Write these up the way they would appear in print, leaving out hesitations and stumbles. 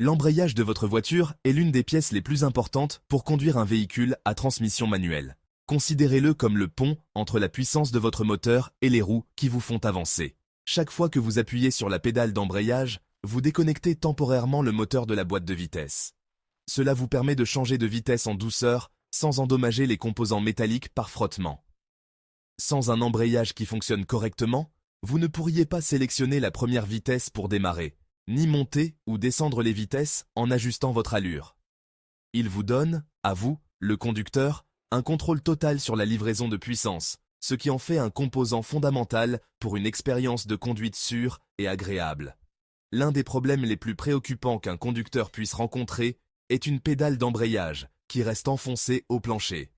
L'embrayage de votre voiture est l'une des pièces les plus importantes pour conduire un véhicule à transmission manuelle. Considérez-le comme le pont entre la puissance de votre moteur et les roues qui vous font avancer. Chaque fois que vous appuyez sur la pédale d'embrayage, vous déconnectez temporairement le moteur de la boîte de vitesse. Cela vous permet de changer de vitesse en douceur sans endommager les composants métalliques par frottement. Sans un embrayage qui fonctionne correctement, vous ne pourriez pas sélectionner la première vitesse pour démarrer, ni monter ou descendre les vitesses en ajustant votre allure. Il vous donne, à vous, le conducteur, un contrôle total sur la livraison de puissance, ce qui en fait un composant fondamental pour une expérience de conduite sûre et agréable. L'un des problèmes les plus préoccupants qu'un conducteur puisse rencontrer est une pédale d'embrayage qui reste enfoncée au plancher.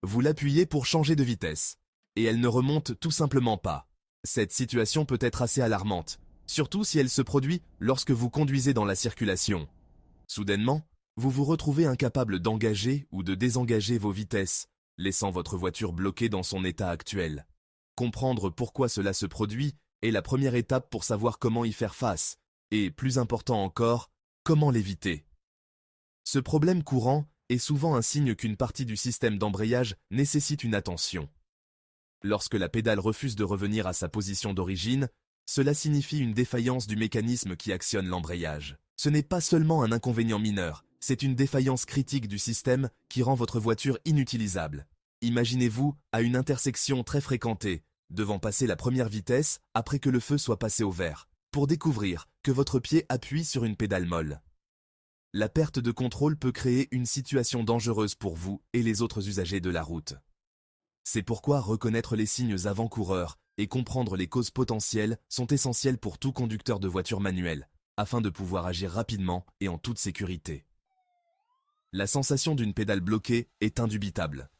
Vous l'appuyez pour changer de vitesse, et elle ne remonte tout simplement pas. Cette situation peut être assez alarmante, surtout si elle se produit lorsque vous conduisez dans la circulation. Soudainement, vous vous retrouvez incapable d'engager ou de désengager vos vitesses, laissant votre voiture bloquée dans son état actuel. Comprendre pourquoi cela se produit est la première étape pour savoir comment y faire face, et, plus important encore, comment l'éviter. Ce problème courant est souvent un signe qu'une partie du système d'embrayage nécessite une attention. Lorsque la pédale refuse de revenir à sa position d'origine, cela signifie une défaillance du mécanisme qui actionne l'embrayage. Ce n'est pas seulement un inconvénient mineur, c'est une défaillance critique du système qui rend votre voiture inutilisable. Imaginez-vous à une intersection très fréquentée, devant passer la première vitesse après que le feu soit passé au vert, pour découvrir que votre pied appuie sur une pédale molle. La perte de contrôle peut créer une situation dangereuse pour vous et les autres usagers de la route. C'est pourquoi reconnaître les signes avant-coureurs et comprendre les causes potentielles sont essentiels pour tout conducteur de voiture manuelle, afin de pouvoir agir rapidement et en toute sécurité. La sensation d'une pédale bloquée est indubitable.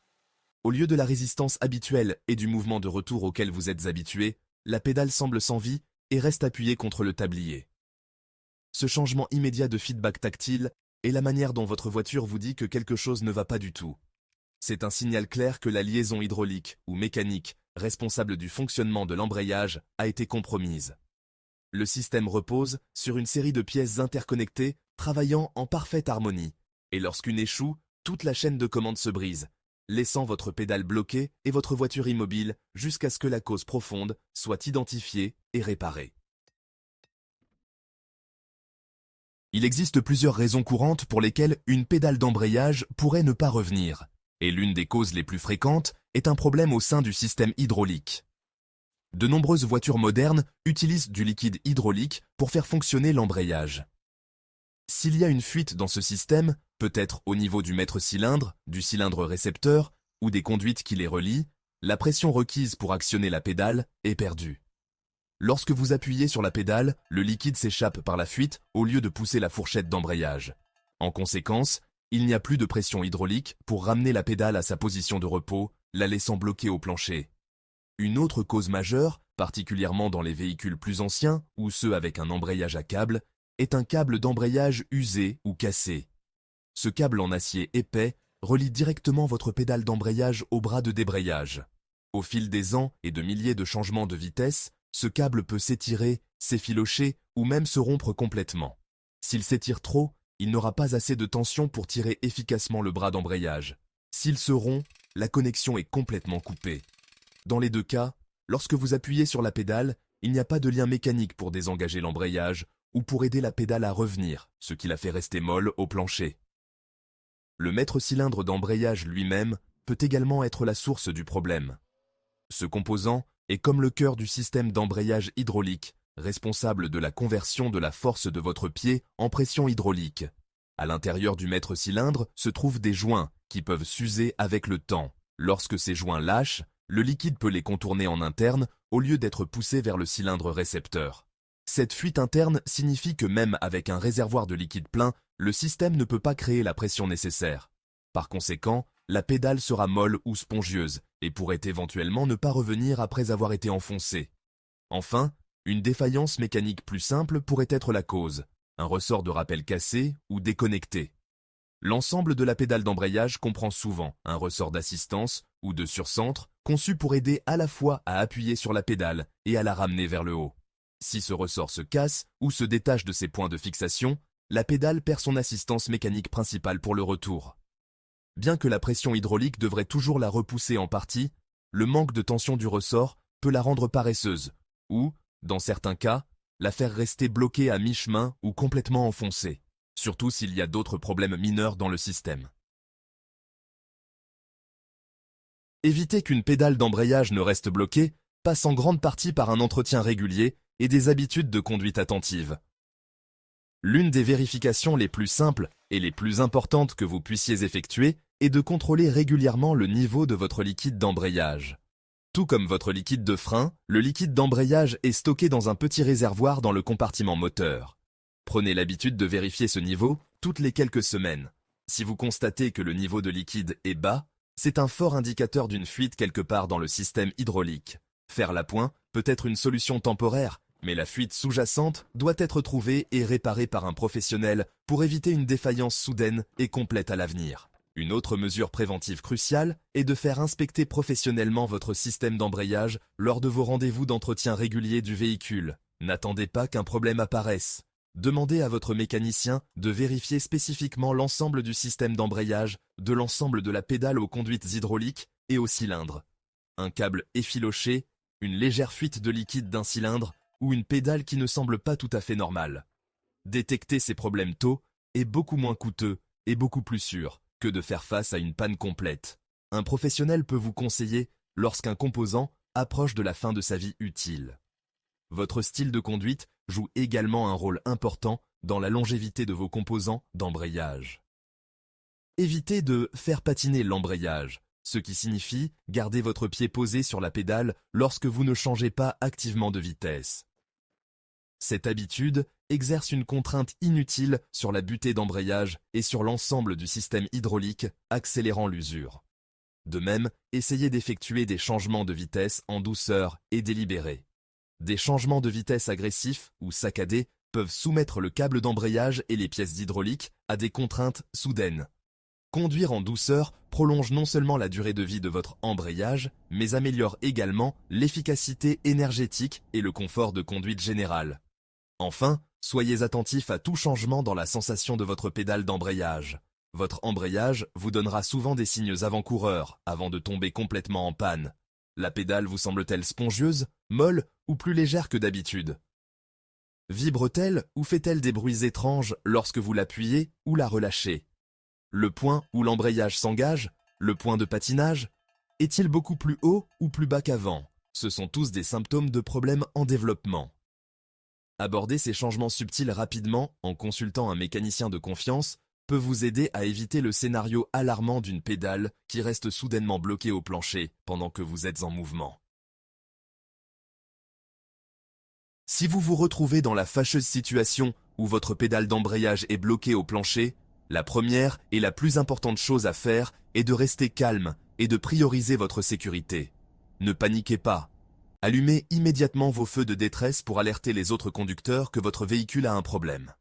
Au lieu de la résistance habituelle et du mouvement de retour auquel vous êtes habitué, la pédale semble sans vie et reste appuyée contre le tablier. Ce changement immédiat de feedback tactile est la manière dont votre voiture vous dit que quelque chose ne va pas du tout. C'est un signal clair que la liaison hydraulique ou mécanique responsable du fonctionnement de l'embrayage a été compromise. Le système repose sur une série de pièces interconnectées travaillant en parfaite harmonie, et lorsqu'une échoue, toute la chaîne de commande se brise, laissant votre pédale bloquée et votre voiture immobile jusqu'à ce que la cause profonde soit identifiée et réparée. Il existe plusieurs raisons courantes pour lesquelles une pédale d'embrayage pourrait ne pas revenir, et l'une des causes les plus fréquentes est un problème au sein du système hydraulique. De nombreuses voitures modernes utilisent du liquide hydraulique pour faire fonctionner l'embrayage. S'il y a une fuite dans ce système, peut-être au niveau du maître-cylindre, du cylindre récepteur ou des conduites qui les relient, la pression requise pour actionner la pédale est perdue. Lorsque vous appuyez sur la pédale, le liquide s'échappe par la fuite au lieu de pousser la fourchette d'embrayage. En conséquence, il n'y a plus de pression hydraulique pour ramener la pédale à sa position de repos, la laissant bloquée au plancher. Une autre cause majeure, particulièrement dans les véhicules plus anciens ou ceux avec un embrayage à câble, est un câble d'embrayage usé ou cassé. Ce câble en acier épais relie directement votre pédale d'embrayage au bras de débrayage. Au fil des ans et de milliers de changements de vitesse, ce câble peut s'étirer, s'effilocher ou même se rompre complètement. S'il s'étire trop, il n'aura pas assez de tension pour tirer efficacement le bras d'embrayage. S'il se rompt, la connexion est complètement coupée. Dans les deux cas, lorsque vous appuyez sur la pédale, il n'y a pas de lien mécanique pour désengager l'embrayage ou pour aider la pédale à revenir, ce qui la fait rester molle au plancher. Le maître-cylindre d'embrayage lui-même peut également être la source du problème. Ce composant est comme le cœur du système d'embrayage hydraulique, responsable de la conversion de la force de votre pied en pression hydraulique. À l'intérieur du maître-cylindre se trouvent des joints qui peuvent s'user avec le temps. Lorsque ces joints lâchent, le liquide peut les contourner en interne au lieu d'être poussé vers le cylindre récepteur. Cette fuite interne signifie que même avec un réservoir de liquide plein, le système ne peut pas créer la pression nécessaire. Par conséquent, la pédale sera molle ou spongieuse et pourrait éventuellement ne pas revenir après avoir été enfoncée. Enfin, une défaillance mécanique plus simple pourrait être la cause, un ressort de rappel cassé ou déconnecté. L'ensemble de la pédale d'embrayage comprend souvent un ressort d'assistance ou de surcentre conçu pour aider à la fois à appuyer sur la pédale et à la ramener vers le haut. Si ce ressort se casse ou se détache de ses points de fixation, la pédale perd son assistance mécanique principale pour le retour. Bien que la pression hydraulique devrait toujours la repousser en partie, le manque de tension du ressort peut la rendre paresseuse, ou, dans certains cas, la faire rester bloquée à mi-chemin ou complètement enfoncée, surtout s'il y a d'autres problèmes mineurs dans le système. Éviter qu'une pédale d'embrayage ne reste bloquée passe en grande partie par un entretien régulier et des habitudes de conduite attentive. L'une des vérifications les plus simples et les plus importantes que vous puissiez effectuer est de contrôler régulièrement le niveau de votre liquide d'embrayage. Tout comme votre liquide de frein, le liquide d'embrayage est stocké dans un petit réservoir dans le compartiment moteur. Prenez l'habitude de vérifier ce niveau toutes les quelques semaines. Si vous constatez que le niveau de liquide est bas, c'est un fort indicateur d'une fuite quelque part dans le système hydraulique. Faire l'appoint peut être une solution temporaire, mais la fuite sous-jacente doit être trouvée et réparée par un professionnel pour éviter une défaillance soudaine et complète à l'avenir. Une autre mesure préventive cruciale est de faire inspecter professionnellement votre système d'embrayage lors de vos rendez-vous d'entretien réguliers du véhicule. N'attendez pas qu'un problème apparaisse. Demandez à votre mécanicien de vérifier spécifiquement l'ensemble du système d'embrayage, de l'ensemble de la pédale aux conduites hydrauliques et aux cylindres. Un câble effiloché, une légère fuite de liquide d'un cylindre ou une pédale qui ne semble pas tout à fait normale. Détecter ces problèmes tôt est beaucoup moins coûteux et beaucoup plus sûr que de faire face à une panne complète. Un professionnel peut vous conseiller lorsqu'un composant approche de la fin de sa vie utile. Votre style de conduite joue également un rôle important dans la longévité de vos composants d'embrayage. Évitez de faire patiner l'embrayage, ce qui signifie garder votre pied posé sur la pédale lorsque vous ne changez pas activement de vitesse. Cette habitude exerce une contrainte inutile sur la butée d'embrayage et sur l'ensemble du système hydraulique, accélérant l'usure. De même, essayez d'effectuer des changements de vitesse en douceur et délibérés. Des changements de vitesse agressifs ou saccadés peuvent soumettre le câble d'embrayage et les pièces hydrauliques à des contraintes soudaines. Conduire en douceur prolonge non seulement la durée de vie de votre embrayage, mais améliore également l'efficacité énergétique et le confort de conduite général. Enfin, soyez attentif à tout changement dans la sensation de votre pédale d'embrayage. Votre embrayage vous donnera souvent des signes avant-coureurs avant de tomber complètement en panne. La pédale vous semble-t-elle spongieuse, molle ou plus légère que d'habitude? Vibre-t-elle ou fait-elle des bruits étranges lorsque vous l'appuyez ou la relâchez? Le point où l'embrayage s'engage, le point de patinage, est-il beaucoup plus haut ou plus bas qu'avant? Ce sont tous des symptômes de problèmes en développement. Aborder ces changements subtils rapidement en consultant un mécanicien de confiance peut vous aider à éviter le scénario alarmant d'une pédale qui reste soudainement bloquée au plancher pendant que vous êtes en mouvement. Si vous vous retrouvez dans la fâcheuse situation où votre pédale d'embrayage est bloquée au plancher, la première et la plus importante chose à faire est de rester calme et de prioriser votre sécurité. Ne paniquez pas. Allumez immédiatement vos feux de détresse pour alerter les autres conducteurs que votre véhicule a un problème.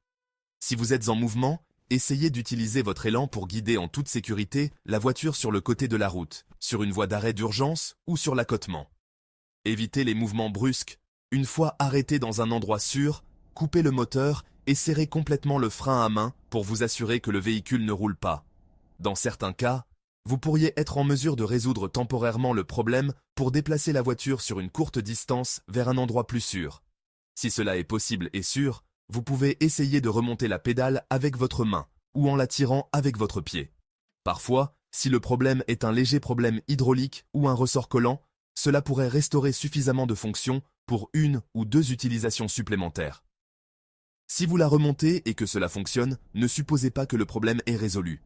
Si vous êtes en mouvement, essayez d'utiliser votre élan pour guider en toute sécurité la voiture sur le côté de la route, sur une voie d'arrêt d'urgence ou sur l'accotement. Évitez les mouvements brusques. Une fois arrêté dans un endroit sûr, coupez le moteur et serrez complètement le frein à main pour vous assurer que le véhicule ne roule pas. Dans certains cas, vous pourriez être en mesure de résoudre temporairement le problème pour déplacer la voiture sur une courte distance vers un endroit plus sûr. Si cela est possible et sûr, vous pouvez essayer de remonter la pédale avec votre main ou en la tirant avec votre pied. Parfois, si le problème est un léger problème hydraulique ou un ressort collant, cela pourrait restaurer suffisamment de fonction pour 1 ou 2 utilisations supplémentaires. Si vous la remontez et que cela fonctionne, ne supposez pas que le problème est résolu.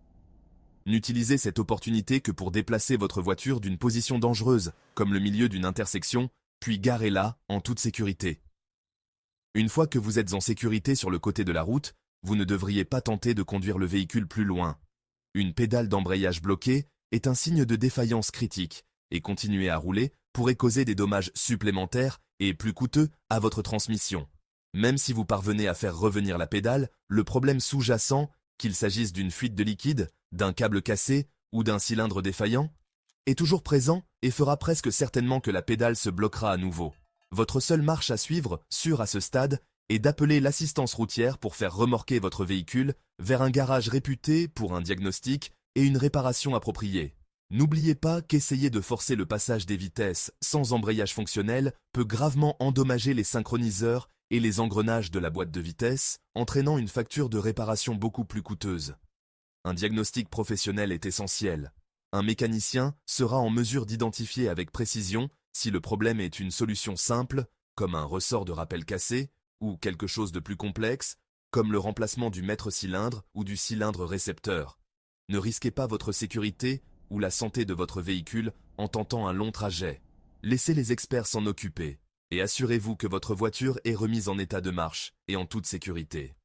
N'utilisez cette opportunité que pour déplacer votre voiture d'une position dangereuse, comme le milieu d'une intersection, puis garez-la en toute sécurité. Une fois que vous êtes en sécurité sur le côté de la route, vous ne devriez pas tenter de conduire le véhicule plus loin. Une pédale d'embrayage bloquée est un signe de défaillance critique, et continuer à rouler pourrait causer des dommages supplémentaires et plus coûteux à votre transmission. Même si vous parvenez à faire revenir la pédale, le problème sous-jacent, qu'il s'agisse d'une fuite de liquide, d'un câble cassé ou d'un cylindre défaillant, est toujours présent et fera presque certainement que la pédale se bloquera à nouveau. Votre seule marche à suivre, sûre à ce stade, et d'appeler l'assistance routière pour faire remorquer votre véhicule vers un garage réputé pour un diagnostic et une réparation appropriée. N'oubliez pas qu'essayer de forcer le passage des vitesses sans embrayage fonctionnel peut gravement endommager les synchroniseurs et les engrenages de la boîte de vitesse, entraînant une facture de réparation beaucoup plus coûteuse. Un diagnostic professionnel est essentiel. Un mécanicien sera en mesure d'identifier avec précision si le problème est une solution simple, comme un ressort de rappel cassé, ou quelque chose de plus complexe, comme le remplacement du maître-cylindre ou du cylindre récepteur. Ne risquez pas votre sécurité ou la santé de votre véhicule en tentant un long trajet. Laissez les experts s'en occuper et assurez-vous que votre voiture est remise en état de marche et en toute sécurité.